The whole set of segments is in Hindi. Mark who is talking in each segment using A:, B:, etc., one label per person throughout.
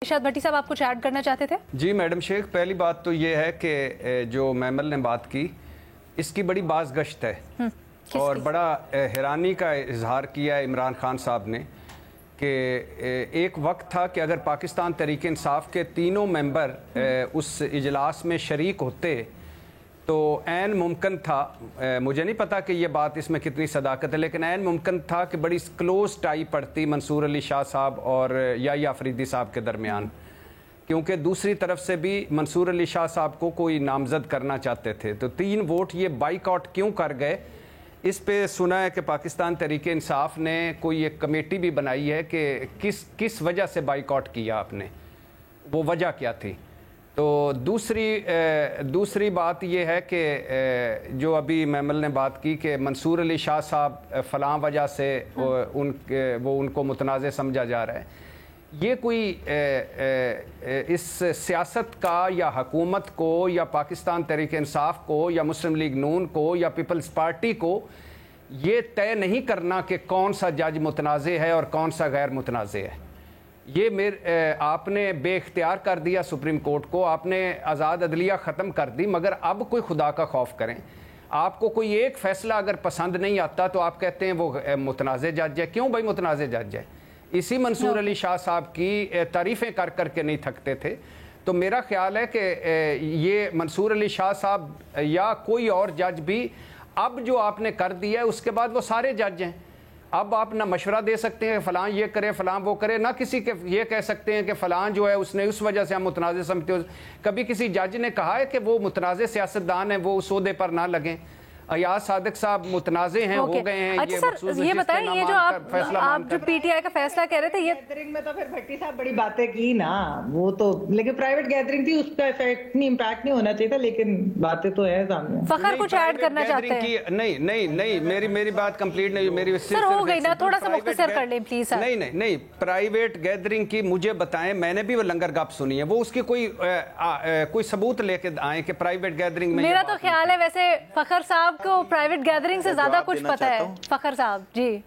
A: इरशाद भट्टी साहब, आप कुछ ऐड करना चाहते थे?
B: जी मैडम शेख, पहली बात तो ये है कि जो मैमल ने बात की इसकी बड़ी बाज़गश्त है और बड़ा हैरानी का इजहार किया है इमरान खान साहब ने कि एक वक्त था कि अगर पाकिस्तान तहरीक इंसाफ के तीनों मेंबर उस इजलास में शरीक होते तो ऐन मुमकिन था, मुझे नहीं पता कि ये बात इसमें कितनी सदाकत है, लेकिन ऐन मुमकिन था कि बड़ी क्लोज टाई पड़ती मंसूर अली शाह साहब और याह्या अफरीदी साहब के दरमियान, क्योंकि दूसरी तरफ से भी मंसूर अली शाह साहब को कोई नामजद करना चाहते थे। तो 3 वोट ये बाइकआउट क्यों कर गए, इस पे सुना है कि पाकिस्तान तहरीक इंसाफ ने कोई एक कमेटी भी बनाई है कि किस वजह से बाइकआउट किया आपने, वो वजह क्या थी। तो दूसरी बात यह है कि जो अभी मैमल ने बात की कि मंसूर अली शाह साहब फ़लाँ वजह से उनको मुतनाज़ समझा जा रहा है, ये कोई इस सियासत का या हुकूमत को या पाकिस्तान तहरीक इंसाफ को या मुस्लिम लीग नून को या पीपल्स पार्टी को ये तय नहीं करना कि कौन सा जज मुतनाज़ है और कौन सा गैर मुतनाज़ है। ये आपने बेख्तियार कर दिया सुप्रीम कोर्ट को, आपने आज़ाद अदलिया ख़त्म कर दी, मगर अब कोई खुदा का खौफ करें। आपको कोई एक फ़ैसला अगर पसंद नहीं आता तो आप कहते हैं वो मुतनाज़ जज है। क्यों भाई मुतनाज़ जज है? इसी मंसूर अली शाह साहब की तारीफ़ें कर करके नहीं थकते थे। तो मेरा ख्याल है कि ये मंसूर अली शाह साहब या कोई और जज भी अब जो आपने कर दिया है उसके बाद वो सारे जज हैं। अब आप ना मशवरा दे सकते हैं फ़लाँ ये करे फ़लाँ वो करे, ना किसी के ये कह सकते हैं कि फ़लाँ जो है उसने उस वजह से हम मुतनाज़ समझते हो। कभी किसी जज ने कहा है कि वो मुतनाज़ सियासतदान है वो उस ओहदे पर ना लगें? अयाज सादिक साहब मुतनाज़े हैं, हो गए हैं।
A: अच्छा सर, ये बताएं, ये जो आप जो पीटीआई का फैसला कह रहे थे, ये
C: गैदरिंग में तो फिर भट्टी साहब बड़ी बातें की ना, वो तो लेकिन प्राइवेट गैदरिंग थी, उसका इफेक्ट नहीं, इम्पैक्ट नहीं होना चाहिए था, लेकिन बातें तो है सामने।
A: फखर कुछ ऐड करना चाहते हैं?
B: नहीं, मेरी बात कंप्लीट नहीं, मेरी
A: सर हो गई ना, थोड़ा सा मुख्तसर कर लें प्लीज।
B: नहीं, प्राइवेट गैदरिंग की मुझे बताएं, मैंने भी वो लंगर गप सुनी है, वो उसकी कोई सबूत लेके आए कि प्राइवेट गैदरिंग में।
A: मेरा तो ख्याल है वैसे फखर साहब को प्राइवेट गैदरिंग से ज्यादा कुछ पता है। फखर साहब जी।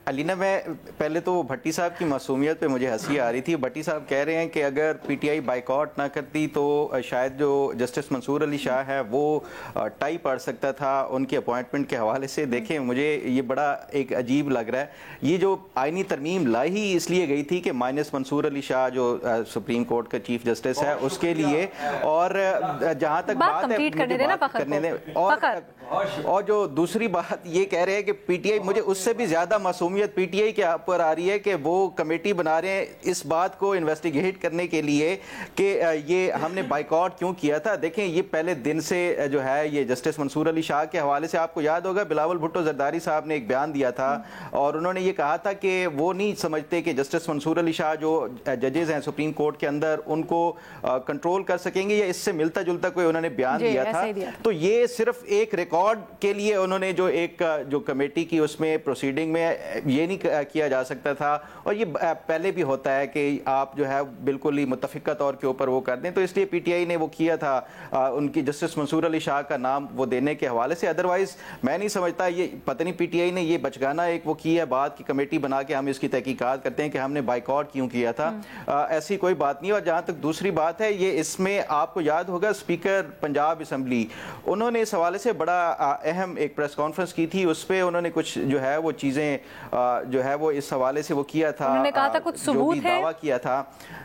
D: अलीना, मैं पहले तो भट्टी साहब की मासूमियत पे मुझे हंसी आ रही थी। भट्टी साहब कह रहे हैं कि अगर पीटीआई बाइकआउट ना करती तो शायद जो जस्टिस मंसूर अली शाह है वो टाई पड़ सकता था उनके अपॉइंटमेंट के हवाले से। देखें, मुझे ये बड़ा एक अजीब लग रहा है। ये जो आईनी तरमीम लाई ही इसलिए गई थी कि माइनस मंसूर अली शाह जो सुप्रीम कोर्ट का चीफ जस्टिस है उसके लिए, और जहाँ तक बात है करने दें। और जो दूसरी बात ये कह रहे हैं कि पीटीआई, मुझे उससे भी ज्यादा मासूमियत पीटीआई के ऊपर आ रही है कि वो कमेटी बना रहे हैं इस बात को इन्वेस्टिगेट करने के लिए कि ये हमने बाइकआउट क्यों किया था। देखें, ये पहले दिन से जो है ये जस्टिस मंसूर अली शाह के हवाले से आपको याद होगा बिलावल भुट्टो जरदारी साहब ने एक बयान दिया था और उन्होंने ये कहा था कि वो नहीं समझते कि जस्टिस मंसूर अली शाह जो जजेस हैं सुप्रीम कोर्ट के अंदर उनको कंट्रोल कर सकेंगे, या इससे मिलता जुलता कोई उन्होंने बयान दिया था। तो ये सिर्फ एक रिकॉर्ड के लिए उन्होंने जो कमेटी की उसमें प्रोसीडिंग में ये नहीं किया जा सकता था, और ये पहले भी होता है कि आप जो है बिल्कुल ही मुत्तफिका तौर के ऊपर वो कर दें। तो इसलिए पीटीआई ने वो किया था उनकी जस्टिस मंसूर अली शाह का नाम वो देने के हवाले से। अदरवाइज मैं नहीं समझता, ये पता नहीं पीटीआई ने ये बचगाना एक वो की है बात की कमेटी बना के हम इसकी तहकीकात करते हैं कि हमने बाइकआउट क्यों किया था। ऐसी कोई बात नहीं। और जहाँ तक दूसरी बात है, ये इसमें आपको याद होगा स्पीकर पंजाब असम्बली, उन्होंने इस हवाले से बड़ा अहम एक प्रेस कॉन्फ्रेंस की थी। उस पर उन्होंने कुछ जो है वो चीज़ें जो है वो इस हवाले से वो किया था,
A: उन्होंने कहा था कुछ सबूत है,
D: दावा किया था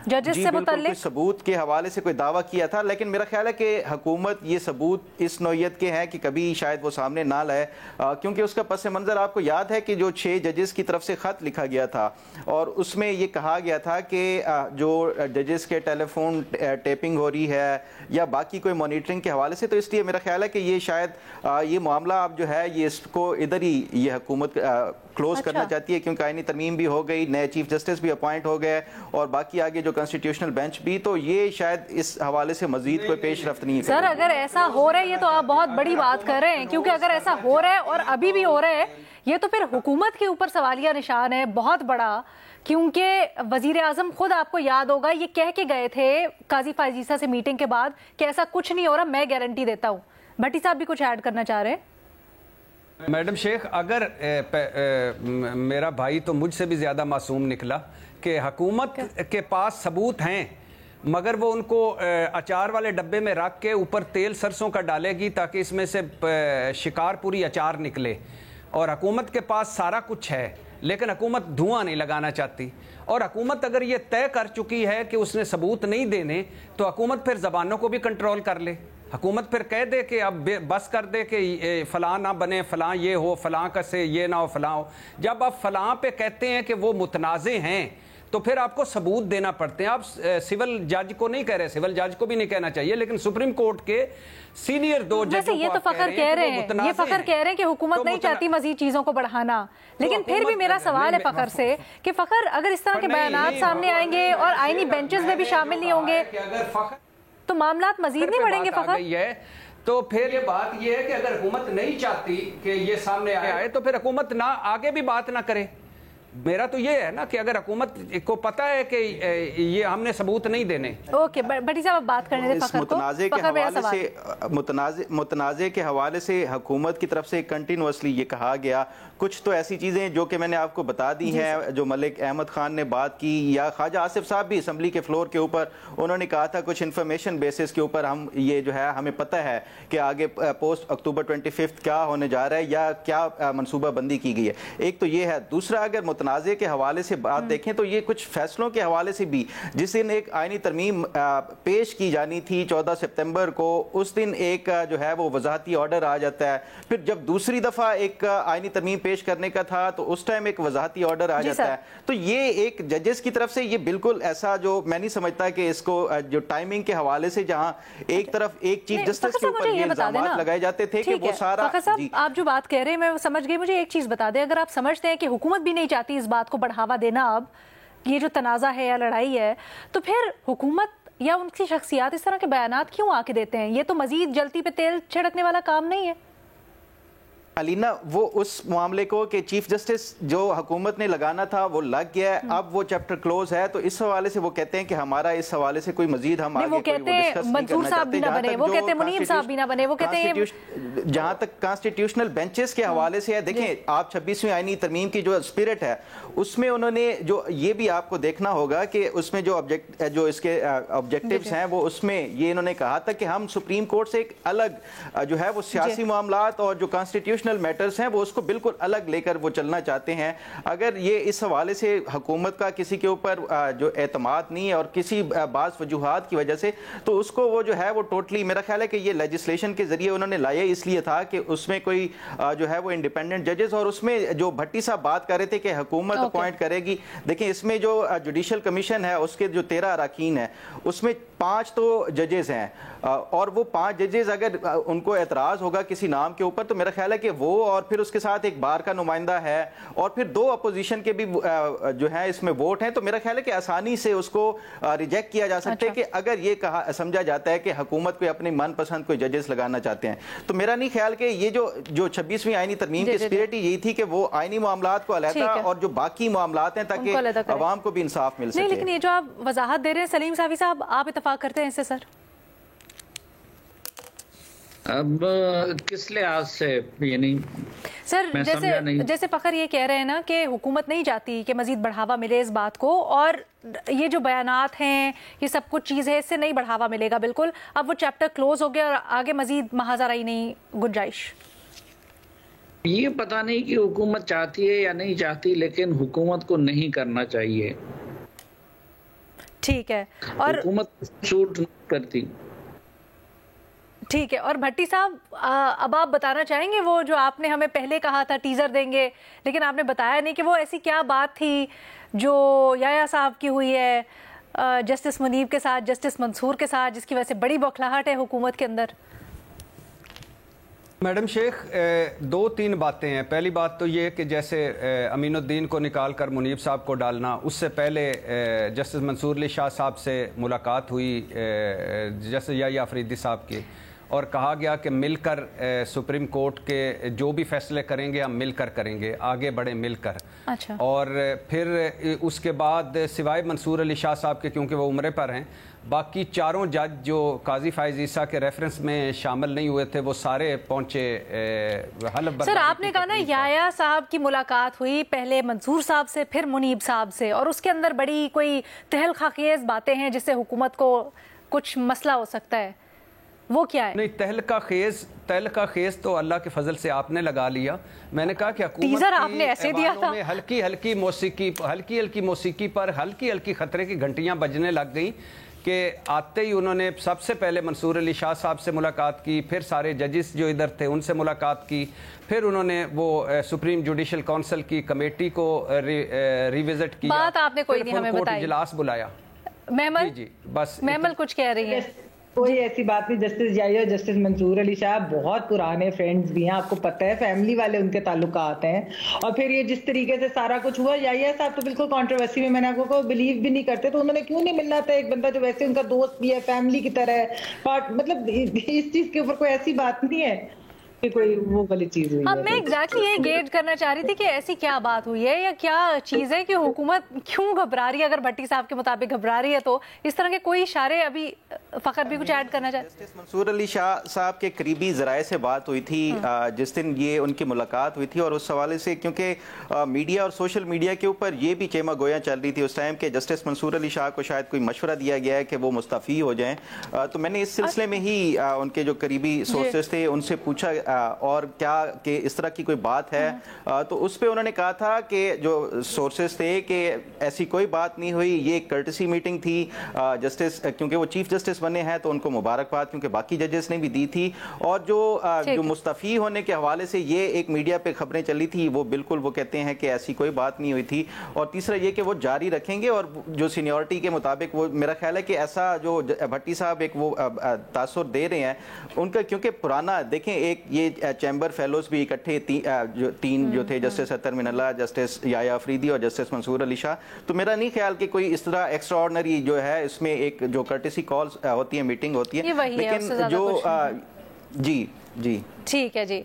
A: जजेस से मुताल्लिक
D: सबूत के हवाले से कोई दावा किया था। लेकिन मेरा ख्याल है कि हुकूमत ये सबूत इस नौयत के हैं कि कभी शायद वो सामने ना लाए, क्योंकि उसका पस मंज़र आपको याद है कि जो 6 जजेस की तरफ से ख़त लिखा गया था और उसमें ये कहा गया था कि जो जजेस के टेलीफोन टेपिंग हो रही है या बाकी कोई मॉनिटरिंग के हवाले से, तो इसलिए मेरा ख्याल है कि ये शायद ये मामला आप जो है ये इसको इधर ही ये हुकूमत क्लोज करना चाहती है, क्योंकि आईनी तरमीम भी हो गई, नए चीफ जस्टिस भी अपॉइंट हो गए और बाकी आगे जो कॉन्स्टिट्यूशनल बेंच भी, तो ये शायद इस हवाले से मजीद कोई पेशरफ्त नहीं है।
A: सर अगर ऐसा हो रहा है ये तो आप बहुत बड़ी बात कर रहे हैं, क्योंकि अगर ऐसा हो रहा है और अभी भी हो रहा है ये तो फिर हुकूमत के ऊपर सवालिया निशान है बहुत बड़ा, क्योंकि वजीर आजम खुद आपको याद होगा ये कह के गए थे काजी फायजीसा से मीटिंग के बाद कि ऐसा कुछ नहीं हो रहा, मैं गारंटी देता हूँ। भट्टी साहब भी कुछ ऐड करना चाह रहे हैं?
B: मैडम शेख, अगर मेरा भाई तो मुझसे भी ज़्यादा मासूम निकला कि हुकूमत के पास सबूत हैं, मगर वो उनको अचार वाले डब्बे में रख के ऊपर तेल सरसों का डालेगी ताकि इसमें से शिकारपुरी अचार निकले, और हुकूमत के पास सारा कुछ है लेकिन हुकूमत धुआं नहीं लगाना चाहती। और हुकूमत अगर ये तय कर चुकी है कि उसने सबूत नहीं देने, तो हुकूमत फिर ज़बानों को भी कंट्रोल कर ले। हुकूमत फिर कह दे कि अब बस कर दे कि फ़लाँ ना बने, फ़लाँ ये हो, फ़लाँ का से ये ना हो, फ़लाँ हो। जब आप फ़लाँ पे कहते हैं कि वो मुतनाज़े हैं, तो फिर आपको सबूत देना पड़ते हैं। आप सिविल जज को नहीं कह रहे, सिविल जज को भी नहीं कहना चाहिए, लेकिन सुप्रीम कोर्ट के सीनियर 2 जज
A: ये तो फखर कह रहे हैं, ये फखर कह रहे हैं कि हुकूमत नहीं चाहती मजीद चीजों को बढ़ाना। लेकिन फिर भी मेरा सवाल है फखर से कि फखर, अगर इस तरह के बयानात सामने आएंगे और आईनी बेंचेस में भी शामिल नहीं होंगे तो मामलात मजीद नहीं बढ़ेंगे फखर।
B: तो फिर ये बात ये है कि अगर हुकूमत नहीं चाहती कि ये सामने आए तो फिर हुकूमत ना आगे भी बात ना करे। मेरा तो ये है ना कि अगर हुकूमत को पता है कि ये हमने सबूत नहीं देने।
A: ओके, भट्टी साहब बात करने दें फखर को।
D: मुतनाज़े के हवाले से हुकूमत की तरफ से कंटिन्यूअसली ये कहा गया, कुछ तो ऐसी चीज़ें जो कि मैंने आपको बता दी हैं, जो मलिक अहमद खान ने बात की या ख्वाजा आसिफ साहब भी असम्बली के फ्लोर के ऊपर उन्होंने कहा था, कुछ इन्फॉर्मेशन बेसिस के ऊपर हम ये जो है हमें पता है कि आगे पोस्ट अक्टूबर 25 क्या होने जा रहा है या क्या मनसूबा बंदी की गई है। एक तो ये है। दूसरा, अगर मुतनाज़े के हवाले से बात देखें तो ये कुछ फैसलों के हवाले से भी, जिस दिन एक आईनी तरमीम पेश की जानी थी 14 सितंबर को, उस दिन एक जो है वो वजाहती ऑर्डर आ जाता है। फिर जब दूसरी दफ़ा एक आईनी तरमीम पेश करने का था तो उस टाइम एक वजाहती ऑर्डर आ जाता है। तो ये एक जजेस की तरफ से ये बिल्कुल ऐसा जो मैं नहीं समझता कि इसको जो टाइमिंग के हवाले से जहां एक तरफ एक चीफ जस्टिस के ऊपर ये इल्जामात लगाए जाते थे कि वो सारा।
A: आप जो बात कह रहे हैं मैं समझ गई, मुझे एक चीज बता दें, अगर आप समझते हैं कि हुकूमत भी नहीं चाहती इस बात को बढ़ावा देना, अब ये जो तनाज़ा है या लड़ाई है, तो फिर हुकूमत या उनकी शख्सियात इस तरह के बयानात क्यों आके देते हैं? ये तो मजीद जलती पे तेल छिड़कने वाला काम नहीं है
D: अलीना। वो उस मामले को कि चीफ जस्टिस जो हुकूमत ने लगाना था वो लग गया है, अब वो चैप्टर क्लोज है। तो इस हवाले से वो कहते हैं कि हमारा इस हवाले से कोई मजीद हम आगे
A: वो कहते हैं मंसूर साहब भी ना बने, वो कहते हैं मुनीम साहब भी ना बने, वो कहते हैं
D: जहां तक कॉन्स्टिट्यूशनल बेंचेस के हवाले से है। देखें आप 26वीं आईनी तरमीम की जो स्पिरिट है उसमें उन्होंने जो ये भी आपको देखना होगा कि उसमें जो इसके ऑब्जेक्टिव्स हैं वो उसमें ये इन्होंने कहा था कि हम सुप्रीम कोर्ट से एक अलग जो है वो सियासी मामलात और जो कॉन्स्टिट्यूशनल मैटर्स हैं वो उसको बिल्कुल अलग लेकर वो चलना चाहते हैं। अगर ये इस हवाले से हुकूमत का किसी के ऊपर जो एतमाद नहीं है और किसी बाज़ वजूहात की वजह से, तो उसको वो जो है वो टोटली, मेरा ख्याल है कि ये लेजिस्लेशन के जरिए उन्होंने लाया इसलिए था कि उसमें कोई जो है वो इंडिपेंडेंट जजेस, और उसमें जो भट्टी साहब बात कर रहे थे कि हुकूमत अपॉइंट करेगी। देखिए इसमें जो जुडिशल कमीशन है उसके जो 13 अरकान है उसमें 5 तो जजेस हैं, और वो 5 जजेस अगर उनको एतराज़ होगा किसी नाम के ऊपर तो मेरा ख्याल है कि वो, और फिर उसके साथ एक बार का नुमाइंदा है और फिर 2 अपोजिशन के भी जो है इसमें वोट हैं, तो मेरा ख्याल है कि आसानी से उसको रिजेक्ट किया जा सकता है कि अगर ये कहा समझा जाता है कि हुकूमत को अपनी मनपसंद कोई जजेस लगाना चाहते हैं। तो मेरा नहीं ख्याल कि ये जो 26वीं आईनी तरमीम की स्पिरिट यही थी कि वो आईनी मामलात को अलहदा और जो बाकी मामलात हैं ताकि अवाम को भी इंसाफ मिल सके।
A: लेकिन ये जो आप वजाहत दे रहे हैं सलीम साफी साहब, आप इत्तेफाक करते हैं इससे सर?
E: अब किस लिहाज से ये नहीं
A: सर, जैसे फखर ये कह रहे हैं ना कि हुकूमत नहीं चाहती कि मजीद बढ़ावा मिले इस बात को, और ये जो बयानात हैं ये सब कुछ चीज़ है, इससे नहीं बढ़ावा मिलेगा बिल्कुल। अब वो चैप्टर क्लोज हो गया और आगे मजीद महाजराई नहीं गुंजाइश।
E: ये पता नहीं कि हुकूमत चाहती है या नहीं चाहती, लेकिन हुकूमत को नहीं करना चाहिए।
A: ठीक है, और
E: हुकूमत शूट नहीं करती।
A: ठीक है, और भट्टी साहब अब आप बताना चाहेंगे वो जो आपने हमें पहले कहा था टीजर देंगे, लेकिन आपने बताया नहीं कि वो ऐसी क्या बात थी जो याया साहब की हुई है जस्टिस मुनीब के साथ, जस्टिस मंसूर के साथ, जिसकी वजह से बड़ी बौखलाहट है हुकूमत के अंदर?
B: मैडम शेख 2-3 बातें हैं। पहली बात तो ये कि जैसे अमीनुद्दीन को निकाल कर मुनीब साहब को डालना, उससे पहले जस्टिस मंसूर अली शाह साहब से मुलाकात हुई जस्टिस याया अफरीदी साहब की, और कहा गया कि मिलकर सुप्रीम कोर्ट के जो भी फैसले करेंगे हम मिलकर करेंगे, आगे बढ़े मिलकर।
A: अच्छा।
B: और फिर उसके बाद सिवाय मंसूर अली शाह साहब के, क्योंकि वो उम्रे पर हैं, बाकी चारों जज जो काजी फाइज ईसा के रेफरेंस में शामिल नहीं हुए थे वो सारे पहुंचे हलफ।
A: सर आपने कहा ना याया साहब की मुलाकात हुई पहले मंसूर साहब से फिर मुनीब साहब से, और उसके अंदर बड़ी कोई तहलखाखेज बातें हैं जिससे हुकूमत को कुछ मसला हो सकता है, वो क्या है?
B: नहीं, तहल का खेज तो अल्लाह के फजल से आपने लगा लिया। मैंने कहा कि
A: टीजर आपने ऐसे दिया था,
B: हल्की हल्की मौसीकी पर हल्की हल्की खतरे की घंटियां बजने लग गई कि आते ही उन्होंने सबसे पहले मंसूर अली शाह साहब से मुलाकात की, फिर सारे जजेस जो इधर थे उनसे मुलाकात की, फिर उन्होंने वो सुप्रीम जुडिशल काउंसिल की कमेटी को रिविजिट किया।
A: बात आपने कोई नहीं हमें बताई।
B: इजलास बुलाया।
A: महमल
B: जी बस
A: महमल कुछ कह रही है।
C: कोई ऐसी बात नहीं। जस्टिस याया और जस्टिस मंसूर अली शाह बहुत पुराने फ्रेंड्स भी हैं, आपको पता है, फैमिली वाले उनके ताल्लुकात हैं। और फिर ये जिस तरीके से सारा कुछ हुआ, याया साहब तो बिल्कुल कंट्रोवर्सी में, मैंने आपको कहा, बिलीव भी नहीं करते, तो उन्होंने क्यों नहीं मिलना था एक बंदा जो वैसे उनका दोस्त भी है, फैमिली की तरह है, पार्ट, मतलब इस चीज के ऊपर कोई ऐसी बात नहीं है कि कोई वो वाली चीज हुई।
A: हाँ, मैं एग्जैक्टली यही गेज करना चाह रही थी कि ऐसी क्या बात हुई है या क्या चीज है कि हुकूमत क्यों घबरा रही है। अगर भट्टी साहब के मुताबिक घबरा रही है तो इस तरह के कोई इशारे, अभी फखर भी कुछ ऐड करना चाहते?
D: जस्टिस मंसूर अली शाह साहब के करीबी जराए से बात हुई थी जिस दिन ये उनकी मुलाकात हुई थी, और उस हवाले से क्योंकि मीडिया और सोशल मीडिया के ऊपर ये भी चेमा गोयां चल रही थी उस टाइम के जस्टिस मंसूर अली शाह को शायद कोई मशवरा दिया गया है कि वो मुस्तफ़ी हो जाएं। तो मैंने इस सिलसिले में ही उनके जो करीबी सोर्सेज थे उनसे पूछा और क्या कि इस तरह की कोई बात है, तो उस पर उन्होंने कहा था कि जो सोर्सेज थे कि ऐसी कोई बात नहीं हुई, ये एक कर्टसी मीटिंग थी। जस्टिस क्योंकि वो चीफ जस्टिस बने हैं तो उनको मुबारकबाद क्योंकि बाकी जजेस ने भी दी थी, और जो मुस्तफ़ी होने के हवाले से ये एक मीडिया पे खबरें चली थी वो बिल्कुल वो कहते हैं कि ऐसी कोई बात नहीं हुई थी। और तीसरा ये कि वो जारी रखेंगे, और जो सीनियरिटी के मुताबिक वो मेरा ख्याल है कि ऐसा जो भट्टी साहब एक वो तासुर दे रहे हैं उनका, क्योंकि पुराना देखें एक ये चैम्बर फेलोज भी इकट्ठे तीन जो थे, जस्टिस अतर मिनल्ला, जस्टिस याया अफरीदी और जस्टिस मंसूर अली शाह, तो मेरा नहीं ख्याल कि कोई इस तरह एक्स्ट्रा ऑर्डिनरी जो है इसमें एक जो कर्टेसी कॉल होती है, मीटिंग होती है, लेकिन जो जी जी
A: ठीक है जी।